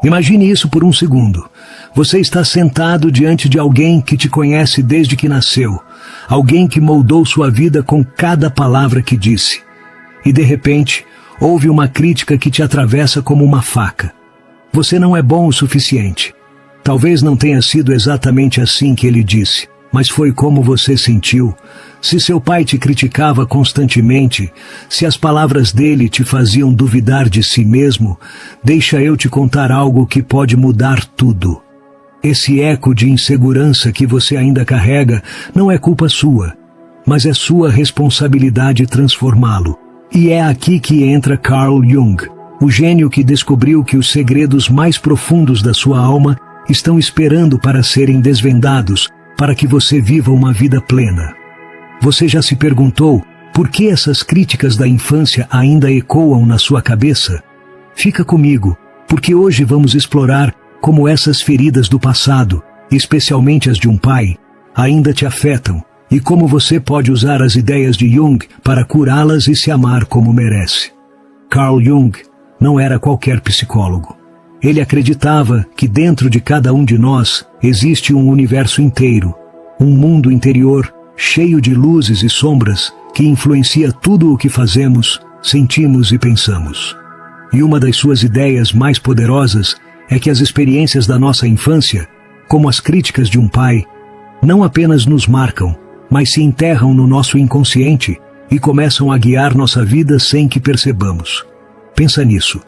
Imagine isso por um segundo. Você está sentado diante de alguém que te conhece desde que nasceu, alguém que moldou sua vida com cada palavra que disse. E de repente, houve uma crítica que te atravessa como uma faca. Você não é bom o suficiente. Talvez não tenha sido exatamente assim que ele disse, mas foi como você sentiu. Se seu pai te criticava constantemente, se as palavras dele te faziam duvidar de si mesmo, deixa eu te contar algo que pode mudar tudo. Esse eco de insegurança que você ainda carrega não é culpa sua, mas é sua responsabilidade transformá-lo. E é aqui que entra Carl Jung, o gênio que descobriu que os segredos mais profundos da sua alma estão esperando para serem desvendados, para que você viva uma vida plena. Você já se perguntou por que essas críticas da infância ainda ecoam na sua cabeça? Fica comigo, porque hoje vamos explorar como essas feridas do passado, especialmente as de um pai, ainda te afetam, e como você pode usar as ideias de Jung para curá-las e se amar como merece. Carl Jung não era qualquer psicólogo. Ele acreditava que dentro de cada um de nós existe um universo inteiro, um mundo interior cheio de luzes e sombras que influencia tudo o que fazemos, sentimos e pensamos. E uma das suas ideias mais poderosas é que as experiências da nossa infância, como as críticas de um pai, não apenas nos marcam, mas se enterram no nosso inconsciente e começam a guiar nossa vida sem que percebamos. Pensa nisso.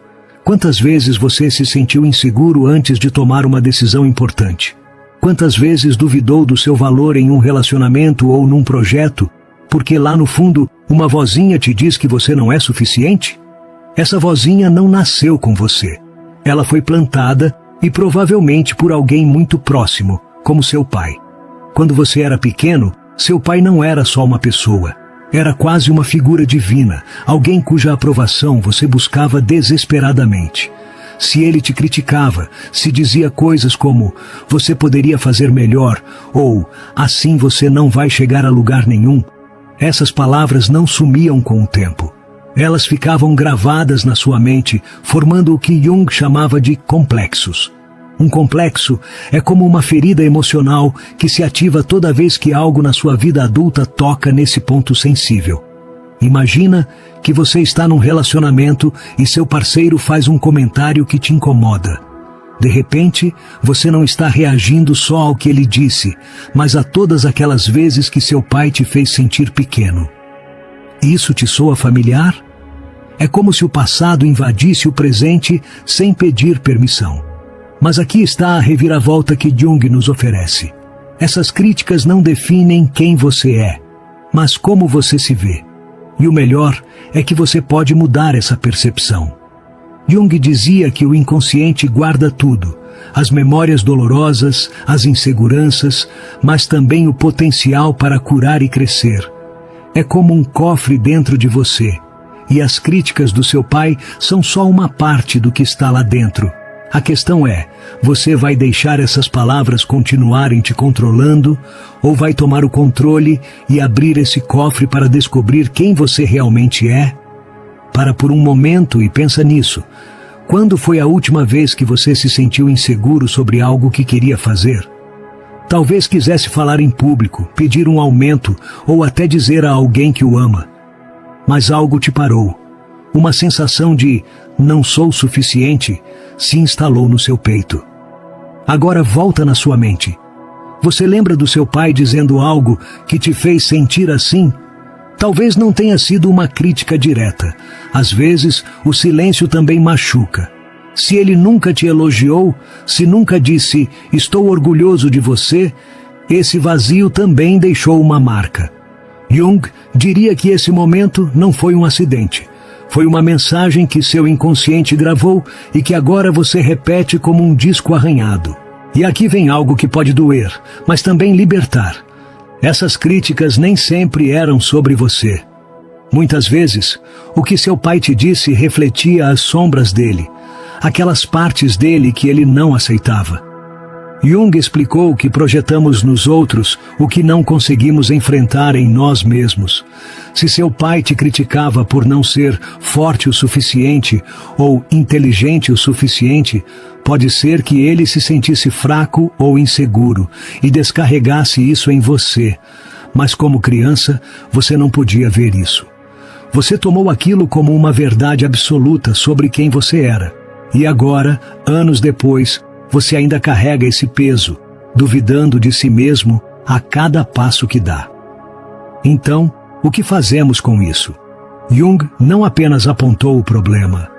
Quantas vezes você se sentiu inseguro antes de tomar uma decisão importante? Quantas vezes duvidou do seu valor em um relacionamento ou num projeto, porque lá no fundo uma vozinha te diz que você não é suficiente? Essa vozinha não nasceu com você. Ela foi plantada e provavelmente por alguém muito próximo, como seu pai. Quando você era pequeno, seu pai não era só uma pessoa. Era quase uma figura divina, alguém cuja aprovação você buscava desesperadamente. Se ele te criticava, se dizia coisas como "você poderia fazer melhor" ou "assim você não vai chegar a lugar nenhum", essas palavras não sumiam com o tempo. Elas ficavam gravadas na sua mente, formando o que Jung chamava de complexos. Um complexo é como uma ferida emocional que se ativa toda vez que algo na sua vida adulta toca nesse ponto sensível. Imagina que você está num relacionamento e seu parceiro faz um comentário que te incomoda. De repente, você não está reagindo só ao que ele disse, mas a todas aquelas vezes que seu pai te fez sentir pequeno. Isso te soa familiar? É como se o passado invadisse o presente sem pedir permissão. Mas aqui está a reviravolta que Jung nos oferece. Essas críticas não definem quem você é, mas como você se vê. E o melhor é que você pode mudar essa percepção. Jung dizia que o inconsciente guarda tudo, as memórias dolorosas, as inseguranças, mas também o potencial para curar e crescer. É como um cofre dentro de você, e as críticas do seu pai são só uma parte do que está lá dentro. A questão é, você vai deixar essas palavras continuarem te controlando, ou vai tomar o controle e abrir esse cofre para descobrir quem você realmente é? Para por um momento e pensa nisso. Quando foi a última vez que você se sentiu inseguro sobre algo que queria fazer? Talvez quisesse falar em público, pedir um aumento ou até dizer a alguém que o ama. Mas algo te parou. Uma sensação de "não sou suficiente" se instalou no seu peito. Agora volta na sua mente. Você lembra do seu pai dizendo algo que te fez sentir assim? Talvez não tenha sido uma crítica direta. Às vezes, o silêncio também machuca. Se ele nunca te elogiou, se nunca disse "estou orgulhoso de você", esse vazio também deixou uma marca. Jung diria que esse momento não foi um acidente. Foi uma mensagem que seu inconsciente gravou e que agora você repete como um disco arranhado. E aqui vem algo que pode doer, mas também libertar. Essas críticas nem sempre eram sobre você. Muitas vezes, o que seu pai te disse refletia as sombras dele, aquelas partes dele que ele não aceitava. Jung explicou que projetamos nos outros o que não conseguimos enfrentar em nós mesmos. Se seu pai te criticava por não ser forte o suficiente ou inteligente o suficiente, Pode ser que ele se sentisse fraco ou inseguro e descarregasse isso em você, mas como criança, você não podia ver isso. Você tomou aquilo como uma verdade absoluta sobre quem você era. E agora, anos depois, você ainda carrega esse peso, duvidando de si mesmo a cada passo que dá. Então, o que fazemos com isso? Jung não apenas apontou o problema,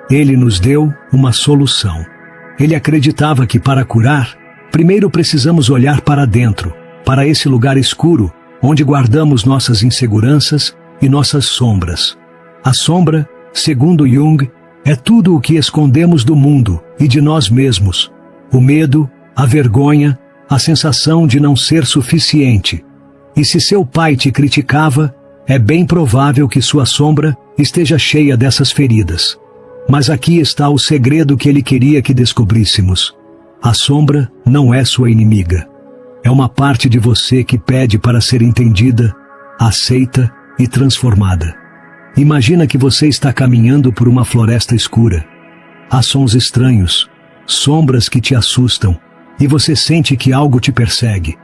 ele nos deu uma solução. Ele acreditava que para curar, primeiro precisamos olhar para dentro, para esse lugar escuro, onde guardamos nossas inseguranças e nossas sombras. A sombra, segundo Jung, é tudo o que escondemos do mundo e de nós mesmos. O medo, a vergonha, a sensação de não ser suficiente. E se seu pai te criticava, é bem provável que sua sombra esteja cheia dessas feridas. Mas aqui está o segredo que ele queria que descobríssemos. A sombra não é sua inimiga. É uma parte de você que pede para ser entendida, aceita e transformada. Imagina que você está caminhando por uma floresta escura. Há sons estranhos, sombras que te assustam, e você sente que algo te persegue.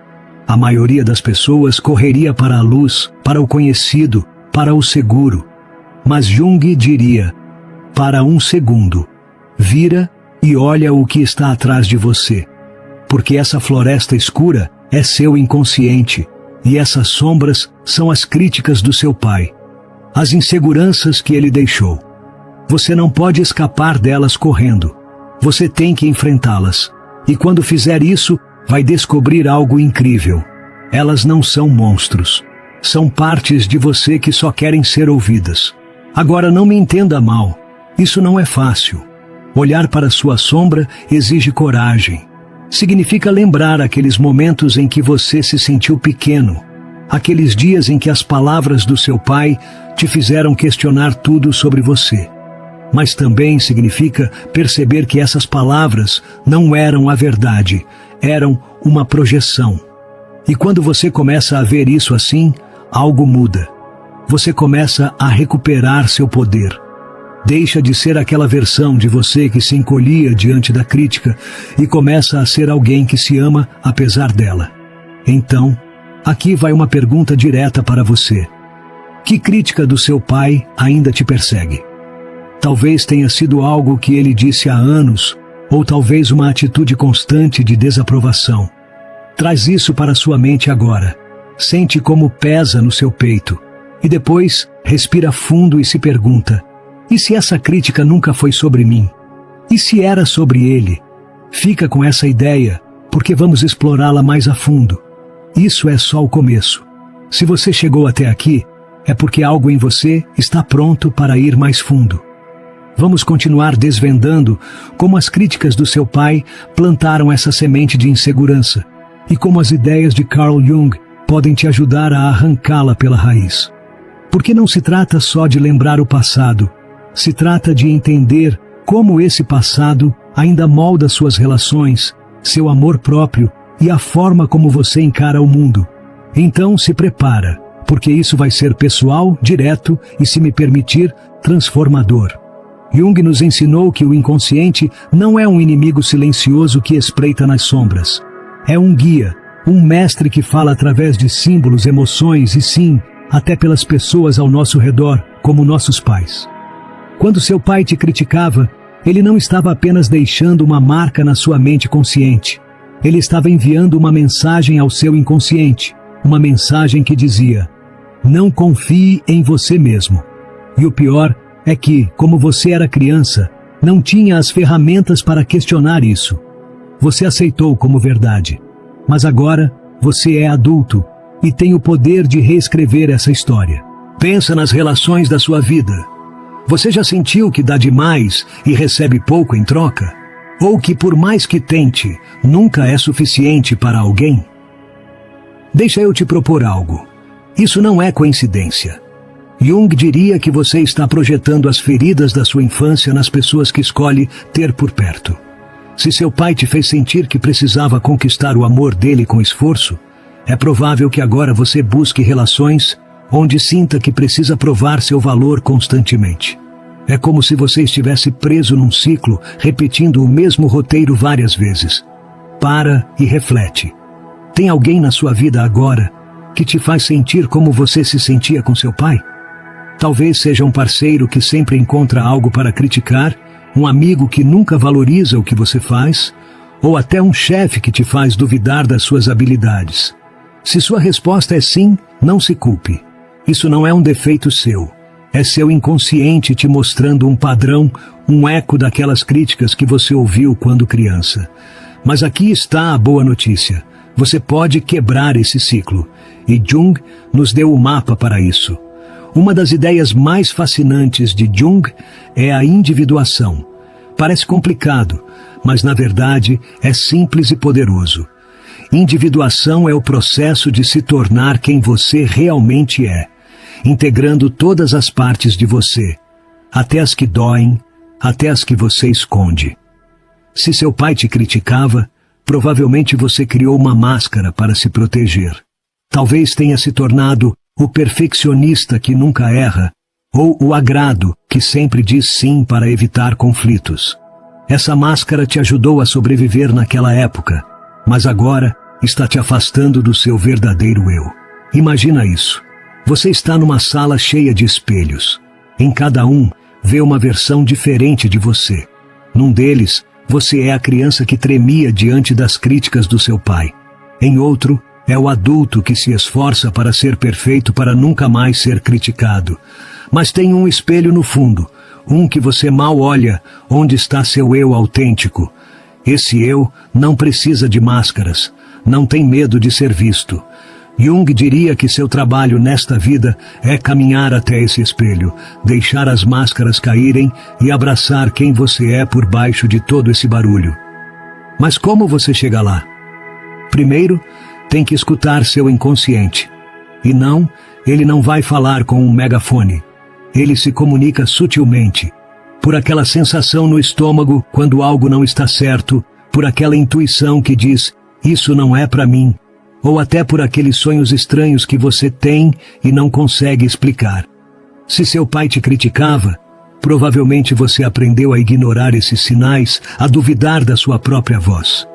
A maioria das pessoas correria para a luz, para o conhecido, para o seguro. Mas Jung diria: para um segundo, vira e olha o que está atrás de você. Porque essa floresta escura é seu inconsciente, e essas sombras são as críticas do seu pai, as inseguranças que ele deixou. Você não pode escapar delas correndo. Você tem que enfrentá-las. E quando fizer isso, vai descobrir algo incrível. Elas não são monstros. São partes de você que só querem ser ouvidas. Agora não me entenda mal. Isso não é fácil. Olhar para sua sombra exige coragem. Significa lembrar aqueles momentos em que você se sentiu pequeno. Aqueles dias em que as palavras do seu pai te fizeram questionar tudo sobre você. Mas também significa perceber que essas palavras não eram a verdade, eram uma projeção. E quando você começa a ver isso assim, algo muda. Você começa a recuperar seu poder. Deixa de ser aquela versão de você que se encolhia diante da crítica e começa a ser alguém que se ama apesar dela. Então, aqui vai uma pergunta direta para você. Que crítica do seu pai ainda te persegue? Talvez tenha sido algo que ele disse há anos, ou talvez uma atitude constante de desaprovação. Traz isso para sua mente agora. Sente como pesa no seu peito. E depois, respira fundo e se pergunta: e se essa crítica nunca foi sobre mim? E se era sobre ele? Fica com essa ideia, porque vamos explorá-la mais a fundo. Isso é só o começo. Se você chegou até aqui, é porque algo em você está pronto para ir mais fundo. Vamos continuar desvendando como as críticas do seu pai plantaram essa semente de insegurança e como as ideias de Carl Jung podem te ajudar a arrancá-la pela raiz. Porque não se trata só de lembrar o passado, se trata de entender como esse passado ainda molda suas relações, seu amor próprio e a forma como você encara o mundo. Então se prepara, porque isso vai ser pessoal, direto e, se me permitir, transformador. Jung nos ensinou que o inconsciente não é um inimigo silencioso que espreita nas sombras. É um guia, um mestre que fala através de símbolos, emoções e, sim, até pelas pessoas ao nosso redor, como nossos pais. Quando seu pai te criticava, ele não estava apenas deixando uma marca na sua mente consciente. Ele estava enviando uma mensagem ao seu inconsciente, uma mensagem que dizia: não confie em você mesmo. E o pior é que, como você era criança, não tinha as ferramentas para questionar isso. Você aceitou como verdade. Mas agora, você é adulto e tem o poder de reescrever essa história. Pensa nas relações da sua vida. Você já sentiu que dá demais e recebe pouco em troca? Ou que, por mais que tente, nunca é suficiente para alguém? Deixa eu te propor algo. Isso não é coincidência. Jung diria que você está projetando as feridas da sua infância nas pessoas que escolhe ter por perto. Se seu pai te fez sentir que precisava conquistar o amor dele com esforço, é provável que agora você busque relações onde sinta que precisa provar seu valor constantemente. É como se você estivesse preso num ciclo, repetindo o mesmo roteiro várias vezes. Para e reflete. Tem alguém na sua vida agora que te faz sentir como você se sentia com seu pai? Talvez seja um parceiro que sempre encontra algo para criticar, um amigo que nunca valoriza o que você faz, ou até um chefe que te faz duvidar das suas habilidades. Se sua resposta é sim, não se culpe. Isso não é um defeito seu. É seu inconsciente te mostrando um padrão, um eco daquelas críticas que você ouviu quando criança. Mas aqui está a boa notícia. Você pode quebrar esse ciclo. E Jung nos deu o mapa para isso. Uma das ideias mais fascinantes de Jung é a individuação. Parece complicado, mas na verdade é simples e poderoso. Individuação é o processo de se tornar quem você realmente é, integrando todas as partes de você, até as que doem, até as que você esconde. Se seu pai te criticava, provavelmente você criou uma máscara para se proteger. Talvez tenha se tornado o perfeccionista que nunca erra, ou o agrado que sempre diz sim para evitar conflitos. Essa máscara te ajudou a sobreviver naquela época, mas agora está te afastando do seu verdadeiro eu. Imagina isso. Você está numa sala cheia de espelhos. Em cada um, vê uma versão diferente de você. Num deles, você é a criança que tremia diante das críticas do seu pai. Em outro, é o adulto que se esforça para ser perfeito para nunca mais ser criticado. Mas tem um espelho no fundo, um que você mal olha, onde está seu eu autêntico. Esse eu não precisa de máscaras, não tem medo de ser visto. Jung diria que seu trabalho nesta vida é caminhar até esse espelho, deixar as máscaras caírem e abraçar quem você é por baixo de todo esse barulho. Mas como você chega lá? Primeiro, tem que escutar seu inconsciente. E não, ele não vai falar com um megafone. Ele se comunica sutilmente, por aquela sensação no estômago quando algo não está certo, por aquela intuição que diz, isso não é para mim, ou até por aqueles sonhos estranhos que você tem e não consegue explicar. Se seu pai te criticava, provavelmente você aprendeu a ignorar esses sinais, a duvidar da sua própria voz.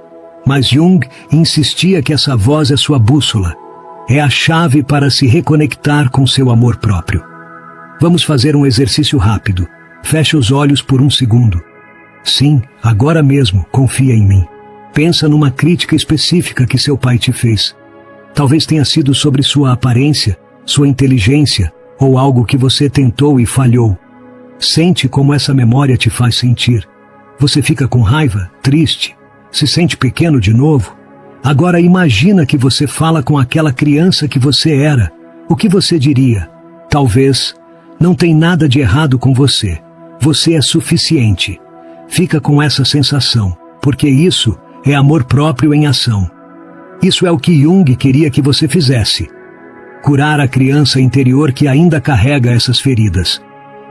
Mas Jung insistia que essa voz é sua bússola, é a chave para se reconectar com seu amor próprio. Vamos fazer um exercício rápido. Feche os olhos por um segundo. Sim, agora mesmo, confia em mim. Pensa numa crítica específica que seu pai te fez. Talvez tenha sido sobre sua aparência, sua inteligência, ou algo que você tentou e falhou. Sente como essa memória te faz sentir. Você fica com raiva, triste, se sente pequeno de novo. Agora imagina que você fala com aquela criança que você era. O que você diria? Talvez, não tem nada de errado com você. Você é suficiente. Fica com essa sensação, porque isso é amor próprio em ação. Isso é o que Jung queria que você fizesse. Curar a criança interior que ainda carrega essas feridas.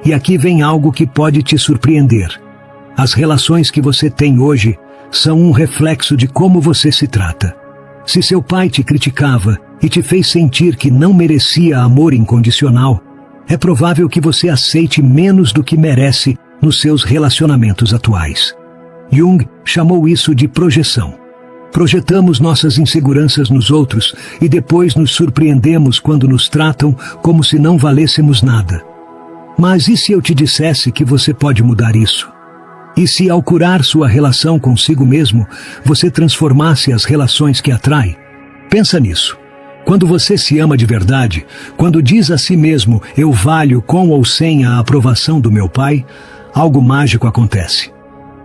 E aqui vem algo que pode te surpreender. As relações que você tem hoje são um reflexo de como você se trata. Se seu pai te criticava e te fez sentir que não merecia amor incondicional, é provável que você aceite menos do que merece nos seus relacionamentos atuais. Jung chamou isso de projeção. Projetamos nossas inseguranças nos outros e depois nos surpreendemos quando nos tratam como se não valêssemos nada. Mas e se eu te dissesse que você pode mudar isso? E se ao curar sua relação consigo mesmo, você transformasse as relações que atrai? Pensa nisso. Quando você se ama de verdade, quando diz a si mesmo, eu valho com ou sem a aprovação do meu pai, algo mágico acontece.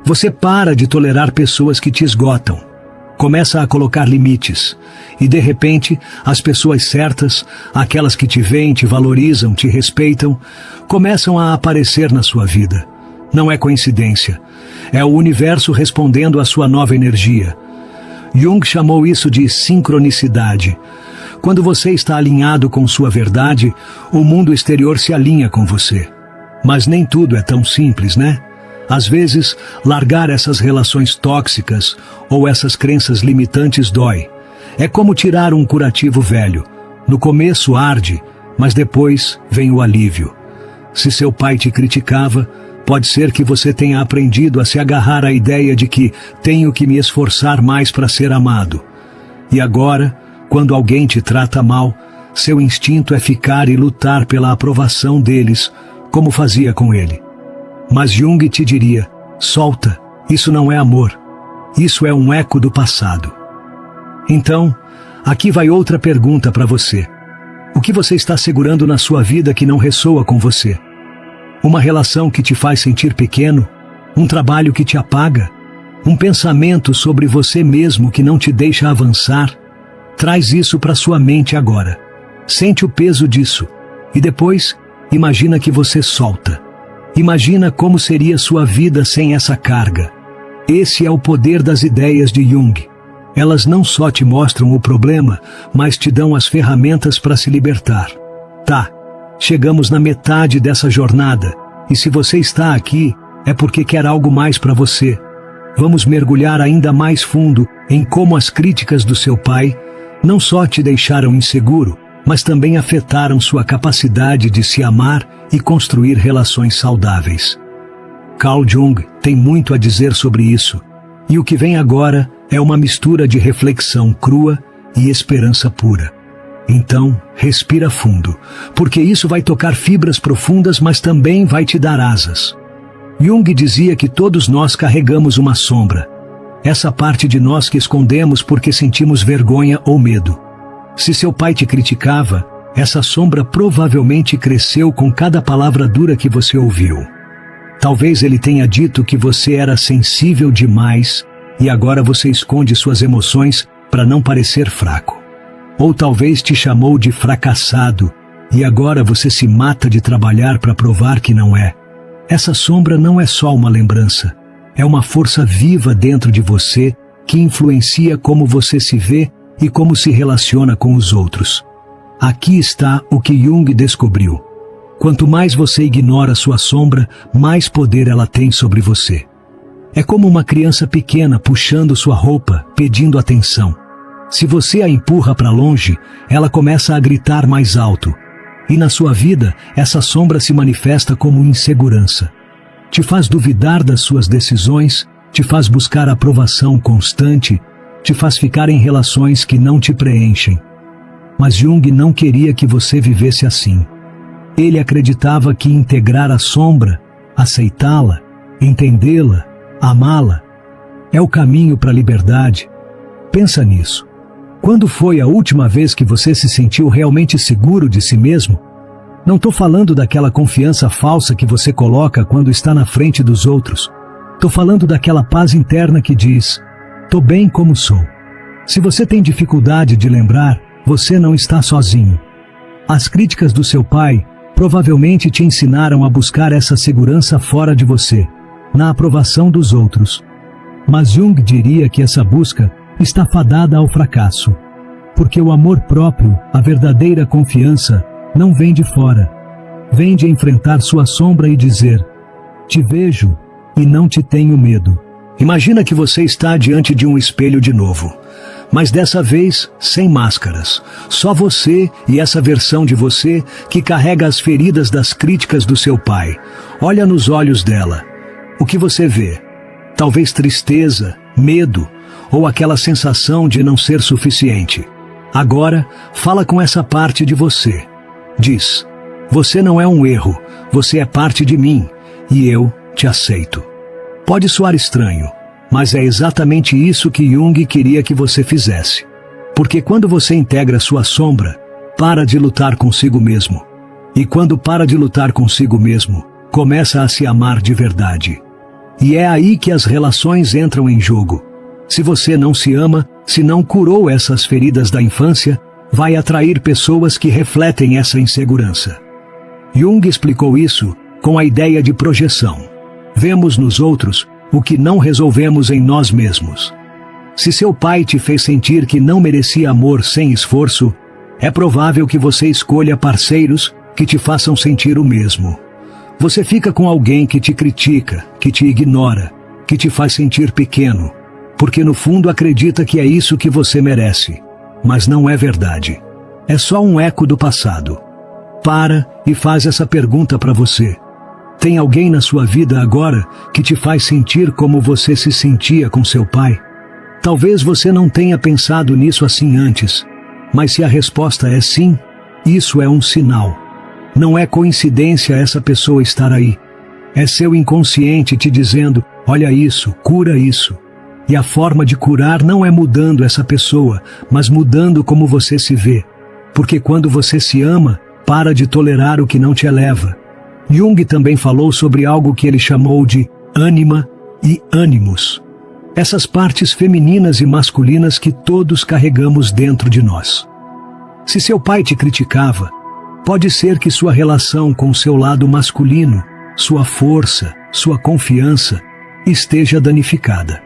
Você para de tolerar pessoas que te esgotam. Começa a colocar limites. E de repente, as pessoas certas, aquelas que te veem, te valorizam, te respeitam, começam a aparecer na sua vida. Não é coincidência. É o universo respondendo à sua nova energia. Jung chamou isso de sincronicidade. Quando você está alinhado com sua verdade, o mundo exterior se alinha com você. Mas nem tudo é tão simples, né? Às vezes, largar essas relações tóxicas ou essas crenças limitantes dói. É como tirar um curativo velho. No começo arde, mas depois vem o alívio. Se seu pai te criticava, pode ser que você tenha aprendido a se agarrar à ideia de que tenho que me esforçar mais para ser amado. E agora, quando alguém te trata mal, seu instinto é ficar e lutar pela aprovação deles, como fazia com ele. Mas Jung te diria: solta, isso não é amor. Isso é um eco do passado. Então, aqui vai outra pergunta para você. O que você está segurando na sua vida que não ressoa com você? Uma relação que te faz sentir pequeno? Um trabalho que te apaga? Um pensamento sobre você mesmo que não te deixa avançar? Traz isso para sua mente agora. Sente o peso disso. E depois, imagina que você solta. Imagina como seria sua vida sem essa carga. Esse é o poder das ideias de Jung. Elas não só te mostram o problema, mas te dão as ferramentas para se libertar. Tá, chegamos na metade dessa jornada, e se você está aqui, é porque quer algo mais para você. Vamos mergulhar ainda mais fundo em como as críticas do seu pai não só te deixaram inseguro, mas também afetaram sua capacidade de se amar e construir relações saudáveis. Carl Jung tem muito a dizer sobre isso, e o que vem agora é uma mistura de reflexão crua e esperança pura. Então, respira fundo, porque isso vai tocar fibras profundas, mas também vai te dar asas. Jung dizia que todos nós carregamos uma sombra, essa parte de nós que escondemos porque sentimos vergonha ou medo. Se seu pai te criticava, essa sombra provavelmente cresceu com cada palavra dura que você ouviu. Talvez ele tenha dito que você era sensível demais e agora você esconde suas emoções para não parecer fraco. Ou talvez te chamou de fracassado e agora você se mata de trabalhar para provar que não é. Essa sombra não é só uma lembrança, é uma força viva dentro de você que influencia como você se vê e como se relaciona com os outros. Aqui está o que Jung descobriu. Quanto mais você ignora sua sombra, mais poder ela tem sobre você. É como uma criança pequena puxando sua roupa, pedindo atenção. Se você a empurra para longe, ela começa a gritar mais alto. E na sua vida, essa sombra se manifesta como insegurança. Te faz duvidar das suas decisões, te faz buscar aprovação constante, te faz ficar em relações que não te preenchem. Mas Jung não queria que você vivesse assim. Ele acreditava que integrar a sombra, aceitá-la, entendê-la, amá-la, é o caminho para a liberdade. Pensa nisso. Quando foi a última vez que você se sentiu realmente seguro de si mesmo? Não estou falando daquela confiança falsa que você coloca quando está na frente dos outros. Estou falando daquela paz interna que diz: "Tô bem como sou". Se você tem dificuldade de lembrar, você não está sozinho. As críticas do seu pai provavelmente te ensinaram a buscar essa segurança fora de você, na aprovação dos outros. Mas Jung diria que essa busca está fadada ao fracasso, porque o amor próprio, a verdadeira confiança, não vem de fora. Vem de enfrentar sua sombra e dizer: "Te vejo e não te tenho medo". Imagina que você está diante de um espelho de novo, mas dessa vez sem máscaras. Só você e essa versão de você que carrega as feridas das críticas do seu pai. Olha nos olhos dela. O que você vê? Talvez tristeza, medo ou aquela sensação de não ser suficiente. Agora, fala com essa parte de você. Diz: "Você não é um erro, você é parte de mim e eu te aceito". Pode soar estranho, mas é exatamente isso que Jung queria que você fizesse. Porque quando você integra sua sombra, para de lutar consigo mesmo. E quando para de lutar consigo mesmo, começa a se amar de verdade. E é aí que as relações entram em jogo. Se você não se ama, se não curou essas feridas da infância, vai atrair pessoas que refletem essa insegurança. Jung explicou isso com a ideia de projeção. Vemos nos outros o que não resolvemos em nós mesmos. Se seu pai te fez sentir que não merecia amor sem esforço, é provável que você escolha parceiros que te façam sentir o mesmo. Você fica com alguém que te critica, que te ignora, que te faz sentir pequeno, porque no fundo acredita que é isso que você merece. Mas não é verdade. É só um eco do passado. para e faz essa pergunta para você. Tem alguém na sua vida agora que te faz sentir como você se sentia com seu pai? Talvez você não tenha pensado nisso assim antes, mas se a resposta é sim, isso é um sinal. Não é coincidência essa pessoa estar aí. É seu inconsciente te dizendo, olha isso, cura isso. E a forma de curar não é mudando essa pessoa, mas mudando como você se vê. Porque quando você se ama, para de tolerar o que não te eleva. Jung também falou sobre algo que ele chamou de ânima e ânimos. Essas partes femininas e masculinas que todos carregamos dentro de nós. Se seu pai te criticava, pode ser que sua relação com seu lado masculino, sua força, sua confiança, esteja danificada.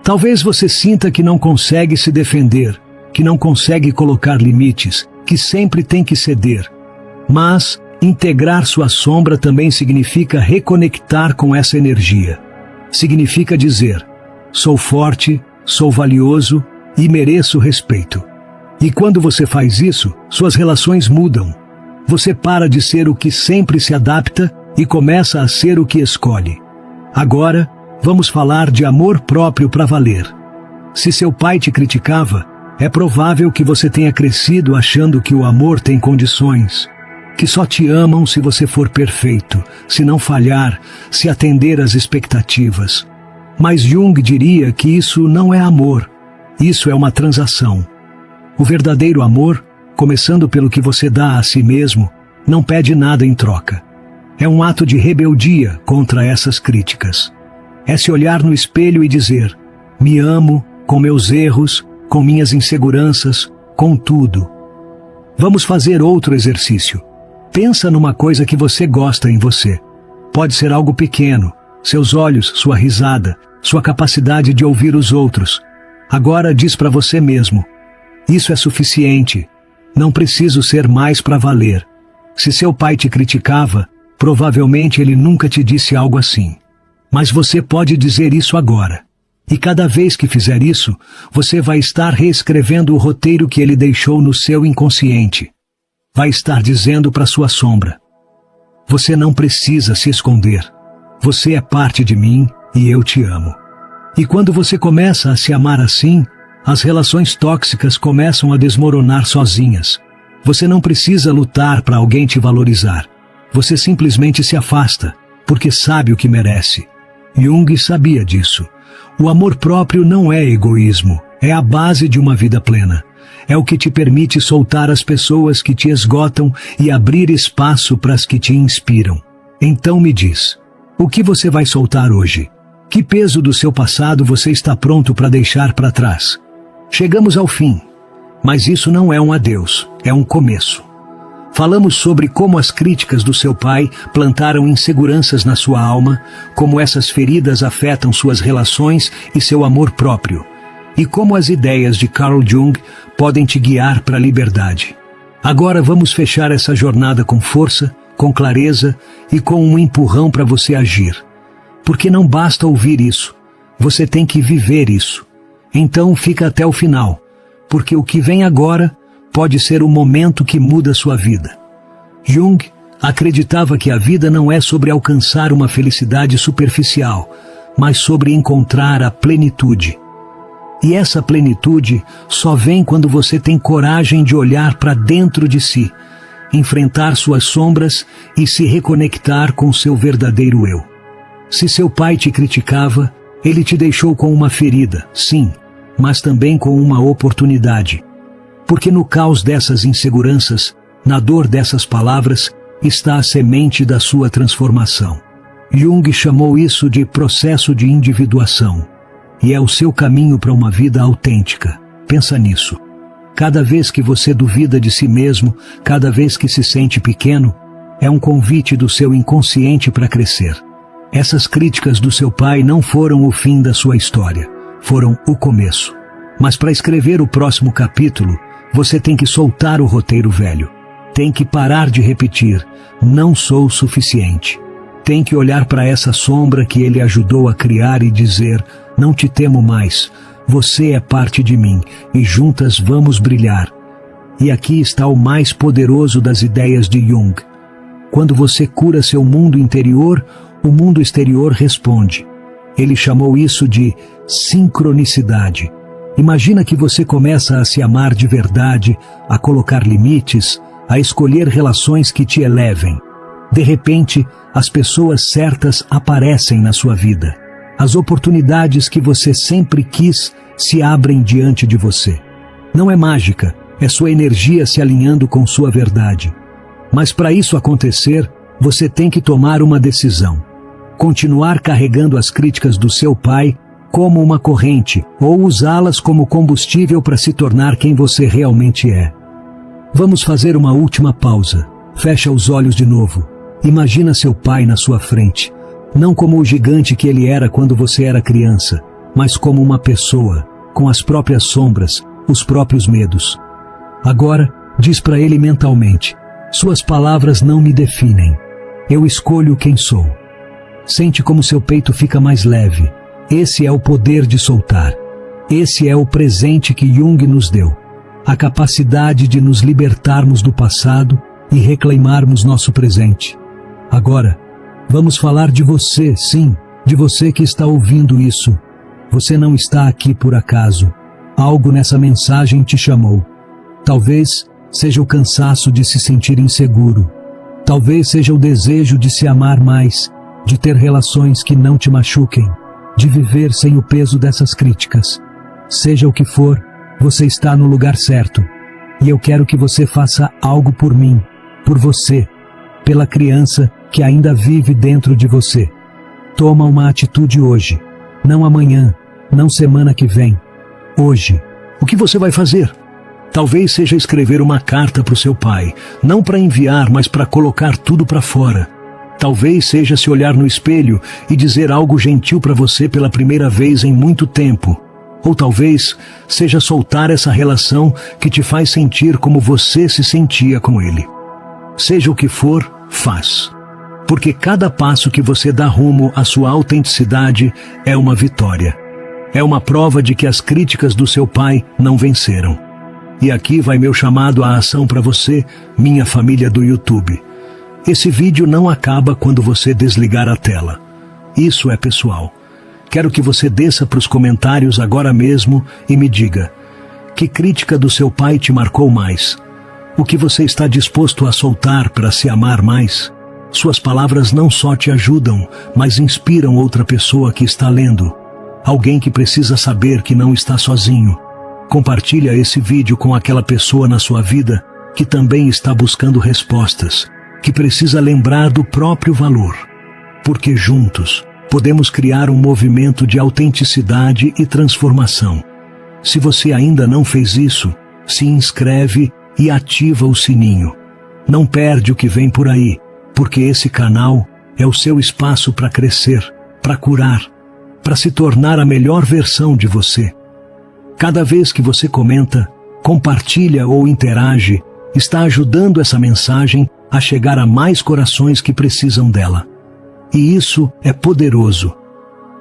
Talvez você sinta que não consegue se defender, que não consegue colocar limites, que sempre tem que ceder. Mas integrar sua sombra também significa reconectar com essa energia. Significa dizer, sou forte, sou valioso e mereço respeito. E quando você faz isso, suas relações mudam. Você para de ser o que sempre se adapta e começa a ser o que escolhe. Agora, vamos falar de amor próprio para valer. Se seu pai te criticava, é provável que você tenha crescido achando que o amor tem condições, que só te amam se você for perfeito, se não falhar, se atender às expectativas. Mas Jung diria que isso não é amor, isso é uma transação. O verdadeiro amor, começando pelo que você dá a si mesmo, não pede nada em troca. É um ato de rebeldia contra essas críticas. É se olhar no espelho e dizer, me amo, com meus erros, com minhas inseguranças, com tudo. Vamos fazer outro exercício. Pensa numa coisa que você gosta em você. Pode ser algo pequeno, seus olhos, sua risada, sua capacidade de ouvir os outros. Agora diz para você mesmo, isso é suficiente, não preciso ser mais para valer. Se seu pai te criticava, provavelmente ele nunca te disse algo assim. Mas você pode dizer isso agora. E cada vez que fizer isso, você vai estar reescrevendo o roteiro que ele deixou no seu inconsciente. Vai estar dizendo para sua sombra, você não precisa se esconder. Você é parte de mim e eu te amo. E quando você começa a se amar assim, as relações tóxicas começam a desmoronar sozinhas. Você não precisa lutar para alguém te valorizar. Você simplesmente se afasta, porque sabe o que merece. Jung sabia disso. O amor próprio não é egoísmo, é a base de uma vida plena. É o que te permite soltar as pessoas que te esgotam e abrir espaço para as que te inspiram. Então me diz, o que você vai soltar hoje? Que peso do seu passado você está pronto para deixar para trás? Chegamos ao fim, mas isso não é um adeus, é um começo. Falamos sobre como as críticas do seu pai plantaram inseguranças na sua alma, como essas feridas afetam suas relações e seu amor próprio, e como as ideias de Carl Jung podem te guiar para a liberdade. Agora vamos fechar essa jornada com força, com clareza e com um empurrão para você agir. Porque não basta ouvir isso, você tem que viver isso. Então fica até o final, porque o que vem agora pode ser o momento que muda sua vida. Jung acreditava que a vida não é sobre alcançar uma felicidade superficial, mas sobre encontrar a plenitude. E essa plenitude só vem quando você tem coragem de olhar para dentro de si, enfrentar suas sombras e se reconectar com seu verdadeiro eu. Se seu pai te criticava, ele te deixou com uma ferida, sim, mas também com uma oportunidade. Porque no caos dessas inseguranças, na dor dessas palavras, está a semente da sua transformação. Jung chamou isso de processo de individuação. E é o seu caminho para uma vida autêntica. Pensa nisso. Cada vez que você duvida de si mesmo, cada vez que se sente pequeno, é um convite do seu inconsciente para crescer. Essas críticas do seu pai não foram o fim da sua história, foram o começo. Mas para escrever o próximo capítulo, você tem que soltar o roteiro velho. Tem que parar de repetir, não sou suficiente. Tem que olhar para essa sombra que ele ajudou a criar e dizer, não te temo mais, você é parte de mim e juntas vamos brilhar. E aqui está o mais poderoso das ideias de Jung. Quando você cura seu mundo interior, o mundo exterior responde. Ele chamou isso de sincronicidade. Imagina que você começa a se amar de verdade, a colocar limites, a escolher relações que te elevem. De repente, as pessoas certas aparecem na sua vida. As oportunidades que você sempre quis se abrem diante de você. Não é mágica, é sua energia se alinhando com sua verdade. Mas para isso acontecer, você tem que tomar uma decisão. Continuar carregando as críticas do seu pai como uma corrente ou usá-las como combustível para se tornar quem você realmente é. Vamos fazer uma última pausa. Fecha os olhos de novo. Imagina seu pai na sua frente, não como o gigante que ele era quando você era criança, mas como uma pessoa, com as próprias sombras, os próprios medos. Agora, diz para ele mentalmente: suas palavras não me definem. Eu escolho quem sou. Sente como seu peito fica mais leve. Esse é o poder de soltar. Esse é o presente que Jung nos deu. A capacidade de nos libertarmos do passado e reclamarmos nosso presente. Agora, vamos falar de você, sim, de você que está ouvindo isso. Você não está aqui por acaso. Algo nessa mensagem te chamou. Talvez seja o cansaço de se sentir inseguro. Talvez seja o desejo de se amar mais, de ter relações que não te machuquem, de viver sem o peso dessas críticas. Seja o que for, você está no lugar certo. E eu quero que você faça algo por mim, por você, pela criança que ainda vive dentro de você. Toma uma atitude hoje, não amanhã, não semana que vem. Hoje. O que você vai fazer? Talvez seja escrever uma carta para o seu pai, não para enviar, mas para colocar tudo para fora. Talvez seja se olhar no espelho e dizer algo gentil para você pela primeira vez em muito tempo. Ou talvez seja soltar essa relação que te faz sentir como você se sentia com ele. Seja o que for, faz. Porque cada passo que você dá rumo à sua autenticidade é uma vitória. É uma prova de que as críticas do seu pai não venceram. E aqui vai meu chamado à ação para você, minha família do YouTube. Esse vídeo não acaba quando você desligar a tela. Isso é pessoal. Quero que você desça para os comentários agora mesmo e me diga: que crítica do seu pai te marcou mais? O que você está disposto a soltar para se amar mais? Suas palavras não só te ajudam, mas inspiram outra pessoa que está lendo. Alguém que precisa saber que não está sozinho. Compartilha esse vídeo com aquela pessoa na sua vida que também está buscando respostas, que precisa lembrar do próprio valor. Porque juntos podemos criar um movimento de autenticidade e transformação. Se você ainda não fez isso, se inscreve e ativa o sininho. Não perde o que vem por aí, porque esse canal é o seu espaço para crescer, para curar, para se tornar a melhor versão de você. Cada vez que você comenta, compartilha ou interage, está ajudando essa mensagem a chegar a mais corações que precisam dela. E isso é poderoso.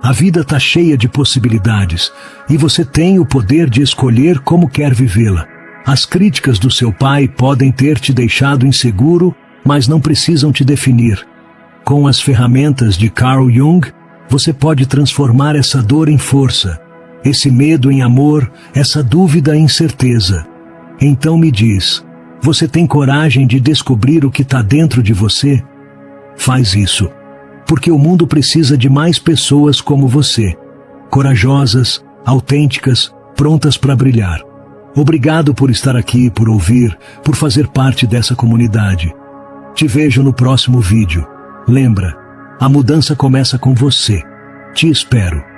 A vida está cheia de possibilidades, e você tem o poder de escolher como quer vivê-la. As críticas do seu pai podem ter te deixado inseguro, mas não precisam te definir. Com as ferramentas de Carl Jung, você pode transformar essa dor em força, esse medo em amor, essa dúvida em certeza. Então me diz, você tem coragem de descobrir o que está dentro de você? Faz isso, porque o mundo precisa de mais pessoas como você, corajosas, autênticas, prontas para brilhar. Obrigado por estar aqui, por ouvir, por fazer parte dessa comunidade. Te vejo no próximo vídeo. Lembra, a mudança começa com você. Te espero.